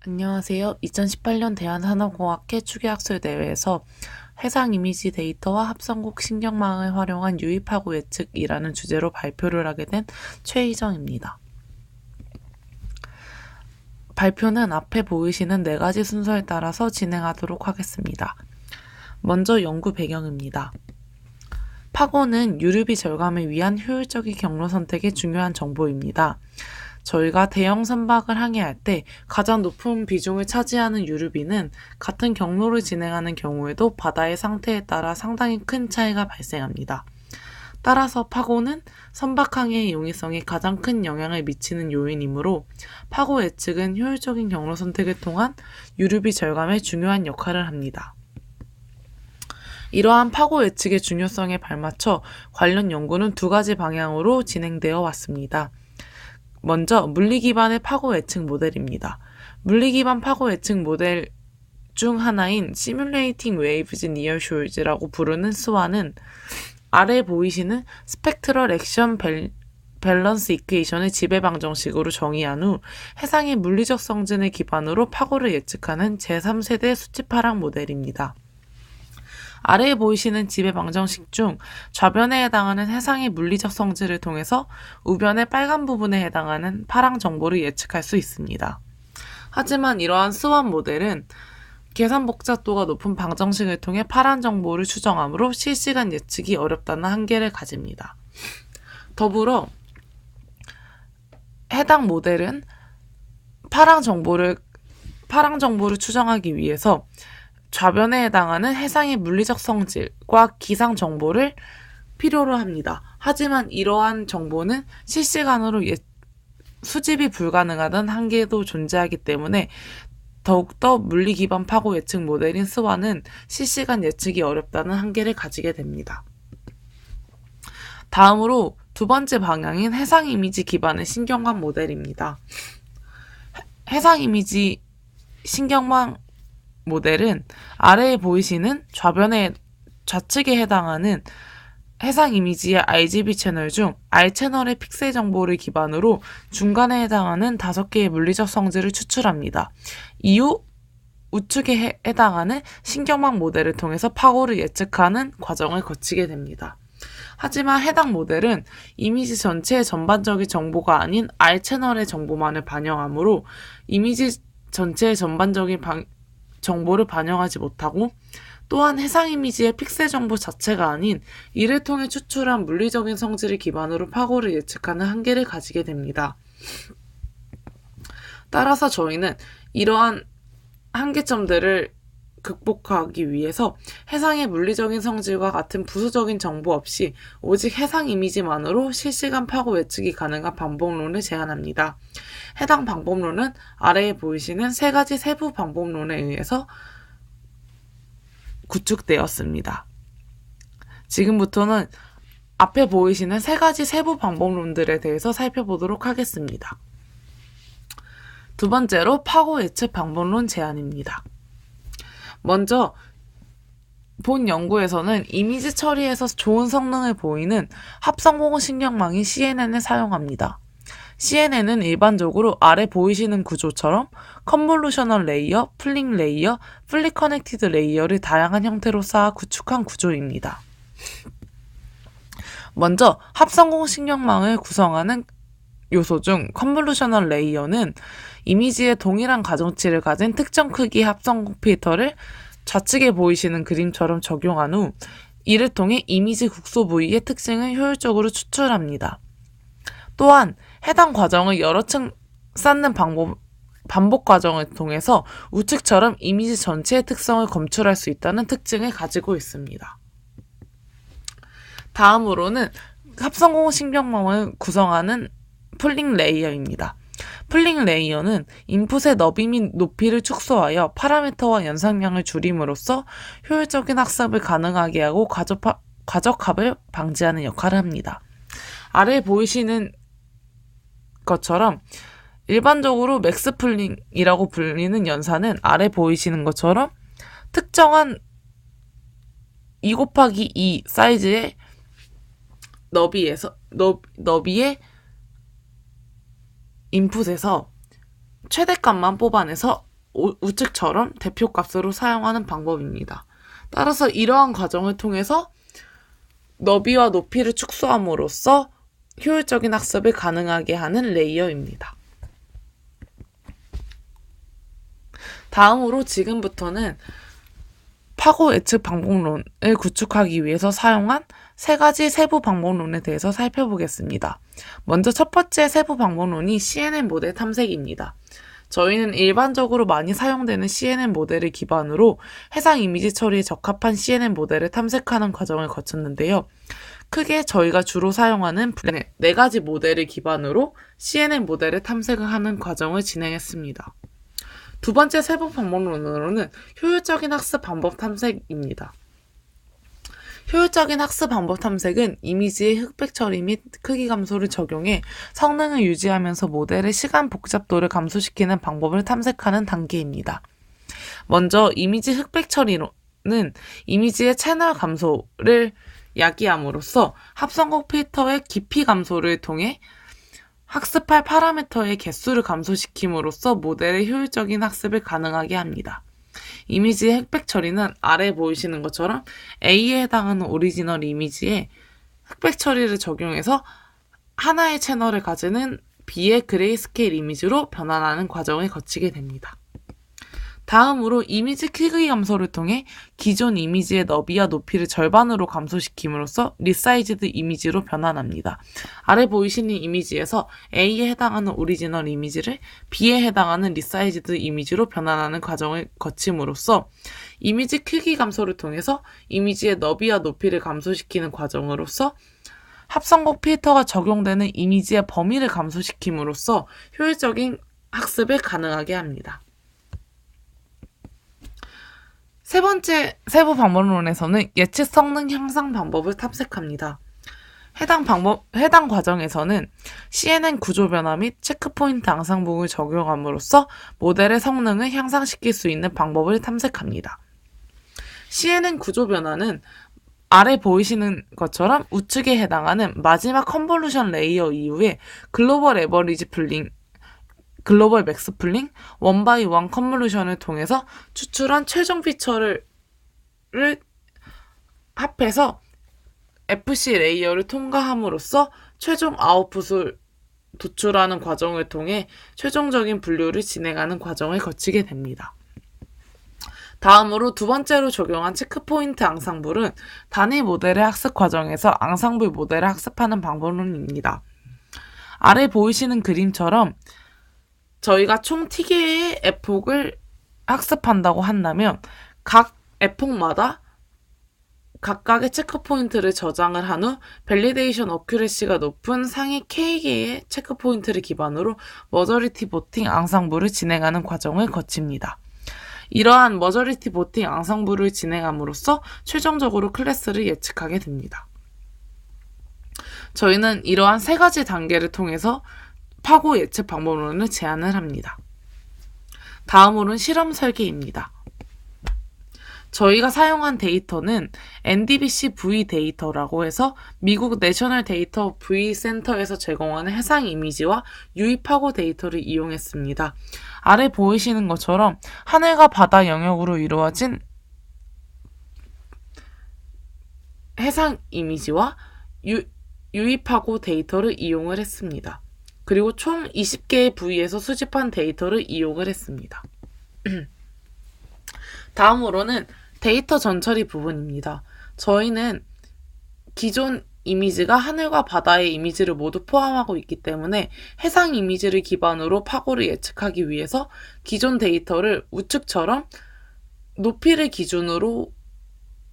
안녕하세요. 2018년 대한산업공학회 추계학술대회에서 해상 이미지 데이터와 합성곡 신경망을 활용한 유입하고 예측이라는 주제로 발표를 하게 된 최희정입니다. 발표는 앞에 보이시는 4가지 순서에 따라서 진행하도록 하겠습니다. 먼저 연구 배경입니다. 파고는 유류비 절감을 위한 효율적인 경로 선택의 중요한 정보입니다. 저희가 대형 선박을 항해할 때 가장 높은 비중을 차지하는 유류비는 같은 경로를 진행하는 경우에도 바다의 상태에 따라 상당히 큰 차이가 발생합니다. 따라서 파고는 선박 항해의 용이성에 가장 큰 영향을 미치는 요인이므로 파고 예측은 효율적인 경로 선택을 통한 유류비 절감에 중요한 역할을 합니다. 이러한 파고 예측의 중요성에 발맞춰 관련 연구는 2가지 방향으로 진행되어 왔습니다. 먼저 물리 기반의 파고 예측 모델입니다. 물리 기반 파고 예측 모델 중 하나인 Simulating Waves Near Shores라고 부르는 스와는 아래 보이시는 스펙트럴 액션 밸런스 이퀘이션을 지배방정식으로 정의한 후 해상의 물리적 성질을 기반으로 파고를 예측하는 제3세대 수치파락 모델입니다. 아래에 보이시는 지배방정식 중 좌변에 해당하는 해상의 물리적 성질을 통해서 우변의 빨간 부분에 해당하는 파랑 정보를 예측할 수 있습니다. 하지만 이러한 스완 모델은 계산 복잡도가 높은 방정식을 통해 파란 정보를 추정하므로 실시간 예측이 어렵다는 한계를 가집니다. 더불어 해당 모델은 파랑 정보를 추정하기 위해서 좌변에 해당하는 해상의 물리적 성질과 기상 정보를 필요로 합니다. 하지만 이러한 정보는 실시간으로 수집이 불가능하다는 한계도 존재하기 때문에 더욱더 물리 기반 파고 예측 모델인 스와는 실시간 예측이 어렵다는 한계를 가지게 됩니다. 다음으로 2번째 방향인 해상 이미지 기반의 신경망 모델입니다. 해상 이미지 신경망 모델은 아래에 보이시는 좌측에 해당하는 해상 이미지의 RGB 채널 중 R 채널의 픽셀 정보를 기반으로 중간에 해당하는 5개의 물리적 성질을 추출합니다. 이후 우측에 해당하는 신경망 모델을 통해서 파고를 예측하는 과정을 거치게 됩니다. 하지만 해당 모델은 이미지 전체의 전반적인 정보가 아닌 R 채널의 정보만을 반영하므로 이미지 전체의 전반적인 정보를 반영하지 못하고 또한 해상 이미지의 픽셀 정보 자체가 아닌 이를 통해 추출한 물리적인 성질을 기반으로 파고를 예측하는 한계를 가지게 됩니다. 따라서 저희는 이러한 한계점들을 극복하기 위해서 해상의 물리적인 성질과 같은 부수적인 정보 없이 오직 해상 이미지만으로 실시간 파고 예측이 가능한 방법론을 제안합니다. 해당 방법론은 아래에 보이시는 3가지 세부 방법론에 의해서 구축되었습니다. 지금부터는 앞에 보이시는 3가지 세부 방법론들에 대해서 살펴보도록 하겠습니다. 2번째로 파고 예측 방법론 제안입니다. 먼저 본 연구에서는 이미지 처리에서 좋은 성능을 보이는 합성공학 신경망인 CNN을 사용합니다. CNN은 일반적으로 아래 보이시는 구조처럼 컨볼루셔널 레이어, 풀링 레이어, 풀리 커넥티드 레이어를 다양한 형태로 쌓아 구축한 구조입니다. 먼저 합성공학 신경망을 구성하는 요소 중 컨볼루셔널 레이어는 이미지의 동일한 가중치를 가진 특정 크기의 합성공 필터를 좌측에 보이시는 그림처럼 적용한 후 이를 통해 이미지 국소 부위의 특징을 효율적으로 추출합니다. 또한 해당 과정을 여러 층 쌓는 반복 과정을 통해서 우측처럼 이미지 전체의 특성을 검출할 수 있다는 특징을 가지고 있습니다. 다음으로는 합성공학 신경망을 구성하는 풀링 레이어입니다. 풀링 레이어는 인풋의 너비 및 높이를 축소하여 파라미터와 연상량을 줄임으로써 효율적인 학습을 가능하게 하고 과적합을 방지하는 역할을 합니다. 아래에 보이시는 것처럼 일반적으로 맥스 풀링이라고 불리는 연산은 아래 보이시는 것처럼 특정한 2곱하기2 사이즈의 너비의 인풋에서 최대값만 뽑아내서 우측처럼 대표값으로 사용하는 방법입니다. 따라서 이러한 과정을 통해서 너비와 높이를 축소함으로써 효율적인 학습을 가능하게 하는 레이어입니다. 다음으로 지금부터는 파고 예측 방법론을 구축하기 위해서 사용한 세 가지 세부 방법론에 대해서 살펴보겠습니다. 먼저 첫 번째 세부 방법론이 CNN 모델 탐색입니다. 저희는 일반적으로 많이 사용되는 CNN 모델을 기반으로 해상 이미지 처리에 적합한 CNN 모델을 탐색하는 과정을 거쳤는데요. 크게 저희가 주로 사용하는 네 가지 모델을 기반으로 CNN 모델을 탐색하는 과정을 진행했습니다. 두 번째 세부 방법론으로는 효율적인 학습 방법 탐색입니다. 효율적인 학습 방법 탐색은 이미지의 흑백 처리 및 크기 감소를 적용해 성능을 유지하면서 모델의 시간 복잡도를 감소시키는 방법을 탐색하는 단계입니다. 먼저 이미지 흑백 처리는 이미지의 채널 감소를 야기함으로써 합성곡 필터의 깊이 감소를 통해 학습할 파라미터의 개수를 감소시킴으로써 모델의 효율적인 학습을 가능하게 합니다. 이미지의 흑백 처리는 아래 보이시는 것처럼 A에 해당하는 오리지널 이미지에 흑백 처리를 적용해서 하나의 채널을 가지는 B의 그레이스케일 이미지로 변환하는 과정을 거치게 됩니다. 다음으로 이미지 크기 감소를 통해 기존 이미지의 너비와 높이를 절반으로 감소시킴으로써 리사이즈드 이미지로 변환합니다. 아래 보이시는 이미지에서 A에 해당하는 오리지널 이미지를 B에 해당하는 리사이즈드 이미지로 변환하는 과정을 거침으로써 이미지 크기 감소를 통해서 이미지의 너비와 높이를 감소시키는 과정으로서 합성곡 필터가 적용되는 이미지의 범위를 감소시킴으로써 효율적인 학습을 가능하게 합니다. 세 번째 세부 방법론에서는 예측 성능 향상 방법을 탐색합니다. 해당 과정에서는 CNN 구조 변화 및 체크포인트 앙상블을 적용함으로써 모델의 성능을 향상시킬 수 있는 방법을 탐색합니다. CNN 구조 변화는 아래 보이시는 것처럼 우측에 해당하는 마지막 컨볼루션 레이어 이후에 글로벌 맥스 풀링, 원바이원 컨볼루션을 통해서 추출한 최종 피처를 합해서 FC 레이어를 통과함으로써 최종 아웃풋을 도출하는 과정을 통해 최종적인 분류를 진행하는 과정을 거치게 됩니다. 다음으로 두 번째로 적용한 체크포인트 앙상블은 단위 모델의 학습 과정에서 앙상블 모델을 학습하는 방법론입니다. 아래 보이시는 그림처럼 저희가 총 T개의 에폭을 학습한다고 한다면 각 에폭마다 각각의 체크포인트를 저장을 한 후 밸리데이션 어큐레시가 높은 상위 K개의 체크포인트를 기반으로 머저리티 보팅 앙상블을 진행하는 과정을 거칩니다. 이러한 머저리티 보팅 앙상블을 진행함으로써 최종적으로 클래스를 예측하게 됩니다. 저희는 이러한 세 가지 단계를 통해서 파고 예측 방법론을 제안을 합니다. 다음으로는 실험 설계입니다. 저희가 사용한 데이터는 NDVC V 데이터라고 해서 미국 내셔널 데이터 V 센터에서 제공하는 해상 이미지와 유입하고 데이터를 이용했습니다. 아래 보이시는 것처럼 하늘과 바다 영역으로 이루어진 해상 이미지와 유입하고 데이터를 이용을 했습니다. 그리고 총 20개의 부위에서 수집한 데이터를 이용을 했습니다. 다음으로는 데이터 전처리 부분입니다. 저희는 기존 이미지가 하늘과 바다의 이미지를 모두 포함하고 있기 때문에 해상 이미지를 기반으로 파고를 예측하기 위해서 기존 데이터를 우측처럼 높이를 기준으로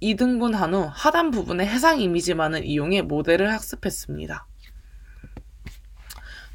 2등분한 후 하단 부분에 해상 이미지만을 이용해 모델을 학습했습니다.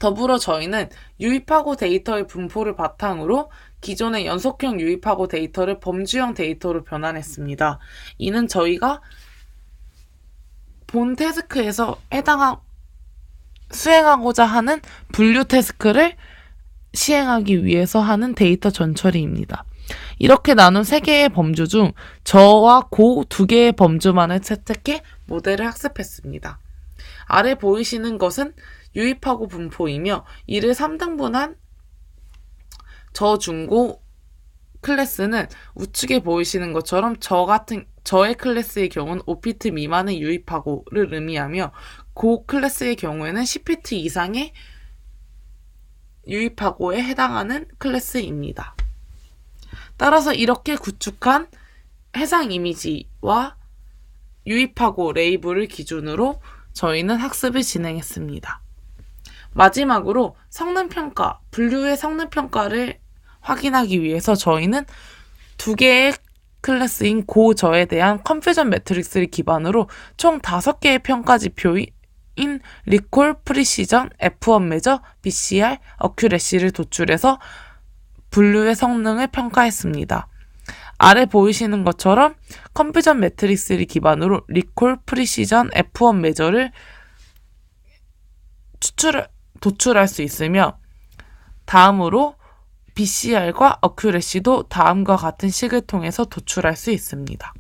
더불어 저희는 유입하고 데이터의 분포를 바탕으로 기존의 연속형 유입하고 데이터를 범주형 데이터로 변환했습니다. 이는 저희가 본 태스크에서 수행하고자 하는 분류 태스크를 시행하기 위해서 하는 데이터 전처리입니다. 이렇게 나눈 3개의 범주 중 저와 고 2개의 범주만을 채택해 모델을 학습했습니다. 아래 보이시는 것은 유입하고 분포이며 이를 3등분한 저, 중, 고 클래스는 우측에 보이시는 것처럼 저의 클래스의 경우는 5피트 미만의 유입하고를 의미하며 고 클래스의 경우에는 10피트 이상의 유입하고에 해당하는 클래스입니다. 따라서 이렇게 구축한 해상 이미지와 유입하고 레이블을 기준으로 저희는 학습을 진행했습니다. 마지막으로 성능평가, 분류의 성능평가를 확인하기 위해서 저희는 두 개의 클래스인 고저에 대한 컨퓨전 매트릭스를 기반으로 총 5개의 평가 지표인 리콜, 프리시전, F1 매저, BCR, 어큐레시를 도출해서 분류의 성능을 평가했습니다. 아래 보이시는 것처럼 컨퓨전 매트릭스를 기반으로 리콜, 프리시전, F1 매저를 도출할 수 있으며 다음으로 BCR과 어큐레시도 다음과 같은 식을 통해서 도출할 수 있습니다.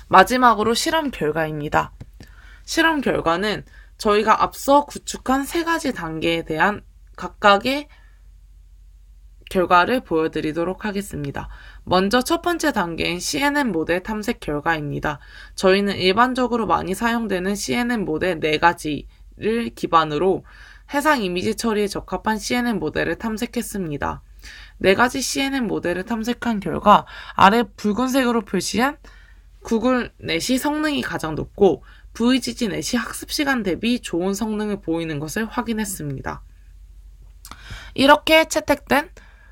마지막으로 실험 결과입니다. 실험 결과는 저희가 앞서 구축한 3가지 단계에 대한 각각의 결과를 보여드리도록 하겠습니다. 먼저 첫 번째 단계인 CNN 모델 탐색 결과입니다. 저희는 일반적으로 많이 사용되는 CNN 모델 4가지를 기반으로 해상 이미지 처리에 적합한 CNN 모델을 탐색했습니다. 4가지 CNN 모델을 탐색한 결과 아래 붉은색으로 표시한 구글 넷이 성능이 가장 높고 VGG 넷이 학습 시간 대비 좋은 성능을 보이는 것을 확인했습니다. 이렇게 채택된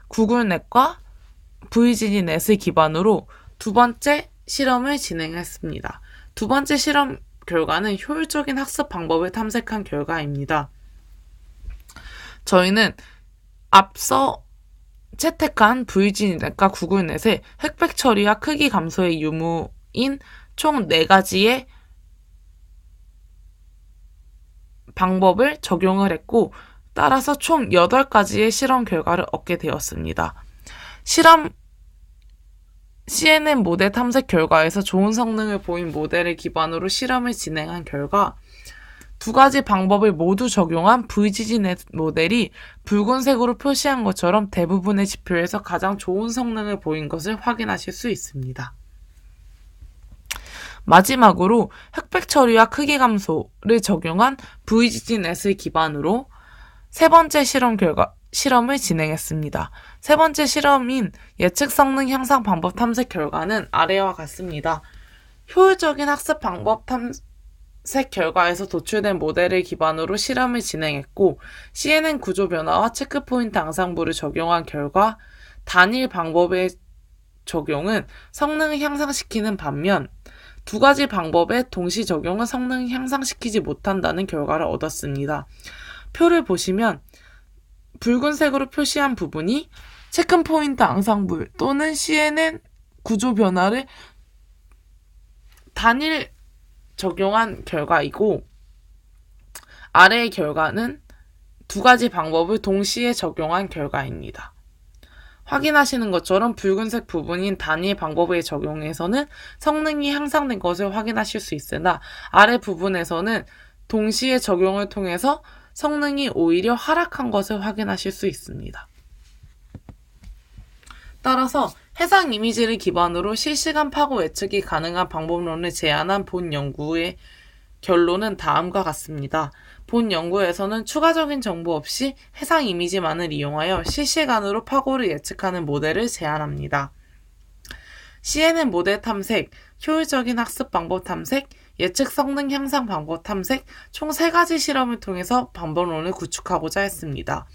구글 넷과 VGG 넷을 기반으로 두 번째 실험을 진행했습니다. 두 번째 실험 결과는 효율적인 학습 방법을 탐색한 결과입니다. 저희는 앞서 채택한 VGNet과 구글넷의 흑백 처리와 크기 감소의 유무인 총 4가지의 방법을 적용을 했고 따라서 총 8가지의 실험 결과를 얻게 되었습니다. CNN 모델 탐색 결과에서 좋은 성능을 보인 모델을 기반으로 실험을 진행한 결과 2가지 방법을 모두 적용한 VGGnet 모델이 붉은색으로 표시한 것처럼 대부분의 지표에서 가장 좋은 성능을 보인 것을 확인하실 수 있습니다. 마지막으로 흑백 처리와 크기 감소를 적용한 VGGnet을 기반으로 세 번째 실험을 진행했습니다. 세 번째 실험인 예측 성능 향상 방법 탐색 결과는 아래와 같습니다. 효율적인 학습 방법 탐색 결과에서 도출된 모델을 기반으로 실험을 진행했고 CNN 구조 변화와 체크포인트 앙상블을 적용한 결과 단일 방법의 적용은 성능을 향상시키는 반면 2가지 방법의 동시 적용은 성능을 향상시키지 못한다는 결과를 얻었습니다. 표를 보시면 붉은색으로 표시한 부분이 체크포인트 앙상블 또는 CNN 구조 변화를 단일 적용한 결과이고 아래의 결과는 2가지 방법을 동시에 적용한 결과입니다. 확인하시는 것처럼 붉은색 부분인 단일 방법의 적용에서는 성능이 향상된 것을 확인하실 수 있으나 아래 부분에서는 동시에 적용을 통해서 성능이 오히려 하락한 것을 확인하실 수 있습니다. 따라서 해상 이미지를 기반으로 실시간 파고 예측이 가능한 방법론을 제안한 본 연구의 결론은 다음과 같습니다. 본 연구에서는 추가적인 정보 없이 해상 이미지만을 이용하여 실시간으로 파고를 예측하는 모델을 제안합니다. CNN 모델 탐색, 효율적인 학습 방법 탐색, 예측 성능 향상 방법 탐색 총 3가지 실험을 통해서 방법론을 구축하고자 했습니다.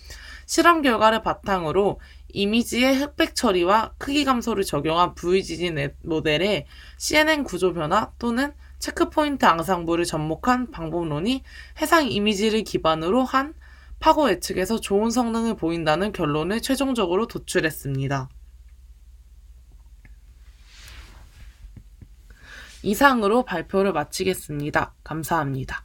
실험 결과를 바탕으로 이미지의 흑백 처리와 크기 감소를 적용한 VGG 모델의 CNN 구조 변화 또는 체크포인트 앙상블을 접목한 방법론이 해상 이미지를 기반으로 한 파고 예측에서 좋은 성능을 보인다는 결론을 최종적으로 도출했습니다. 이상으로 발표를 마치겠습니다. 감사합니다.